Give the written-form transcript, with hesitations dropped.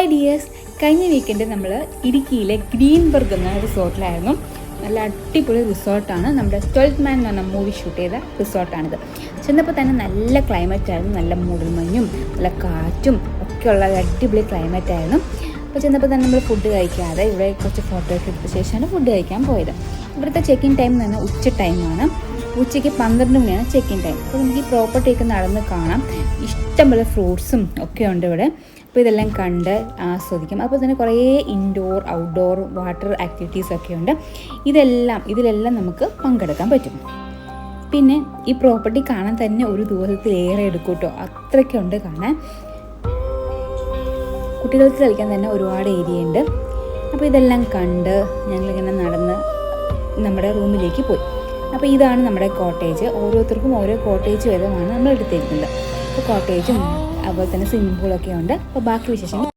Hi dears, കഴിഞ്ഞ weekend നമ്മൾ ഇടുക്കിയിലെ ഗ്രീൻബർഗ് എന്ന റിസോർട്ടിലായിരുന്നു. നല്ല അടിപൊളി റിസോർട്ടാണ്. നമ്മുടെ 12th Man എന്ന് പറഞ്ഞ മൂവി ഷൂട്ട് ചെയ്ത റിസോർട്ടാണിത്. ചെന്നപ്പോൾ തന്നെ നല്ല ക്ലൈമറ്റ് ആയിരുന്നു. നല്ല മൂടൽമഞ്ഞും നല്ല കാറ്റും ഒക്കെയുള്ള അടിപൊളി ക്ലൈമറ്റ് ആയിരുന്നു. അപ്പോൾ ചെന്നപ്പോൾ തന്നെ നമ്മൾ ഫുഡ് കഴിക്കാതെ ഇവിടെ കുറച്ച് ഫോട്ടോ ഒക്കെ എടുത്ത ശേഷമാണ് ഫുഡ് കഴിക്കാൻ പോയത്. ഇവിടുത്തെ ചെക്കിൻ ടൈം എന്ന് പറഞ്ഞാൽ ഉച്ച ടൈമാണ്. ഉച്ചയ്ക്ക് 12 മണിയാണ് ചെക്കിൻ ടൈം. അപ്പോൾ നമുക്ക് ഈ പ്രോപ്പർട്ടിയൊക്കെ നടന്ന് കാണാം. ഇഷ്ടംപോലെ ഫ്രൂട്ട്സും ഒക്കെ ഉണ്ട് ഇവിടെ. അപ്പോൾ ഇതെല്ലാം കണ്ട് ആസ്വദിക്കാം. അപ്പോൾ തന്നെ കുറേ ഇൻഡോർ ഔട്ട്ഡോർ വാട്ടർ ആക്ടിവിറ്റീസൊക്കെ ഉണ്ട്. ഇതിലെല്ലാം നമുക്ക് പങ്കെടുക്കാൻ പറ്റും. പിന്നെ ഈ പ്രോപ്പർട്ടി കാണാൻ തന്നെ ഒരു ദിവസത്തിലേറെ എടുക്കും കേട്ടോ. അത്രയ്ക്കുണ്ട് കാണാൻ. കുട്ടികൾക്ക് കളിക്കാൻ തന്നെ ഒരുപാട് ഏരിയ ഉണ്ട്. അപ്പോൾ ഇതെല്ലാം കണ്ട് ഞങ്ങളിങ്ങനെ നടന്ന് നമ്മുടെ റൂമിലേക്ക് പോയി. അപ്പോൾ ഇതാണ് നമ്മുടെ കോട്ടേജ്. ഓരോരുത്തർക്കും ഓരോ കോട്ടേജ് വീതമാണ് നമ്മൾ എടുത്തിരിക്കുന്നത്. അപ്പോൾ കോട്ടേജും അതുപോലെ തന്നെ സ്വിമ്മിംഗ് പൂളൊക്കെ ഉണ്ട്. അപ്പോൾ ബാക്കി വിശേഷങ്ങൾ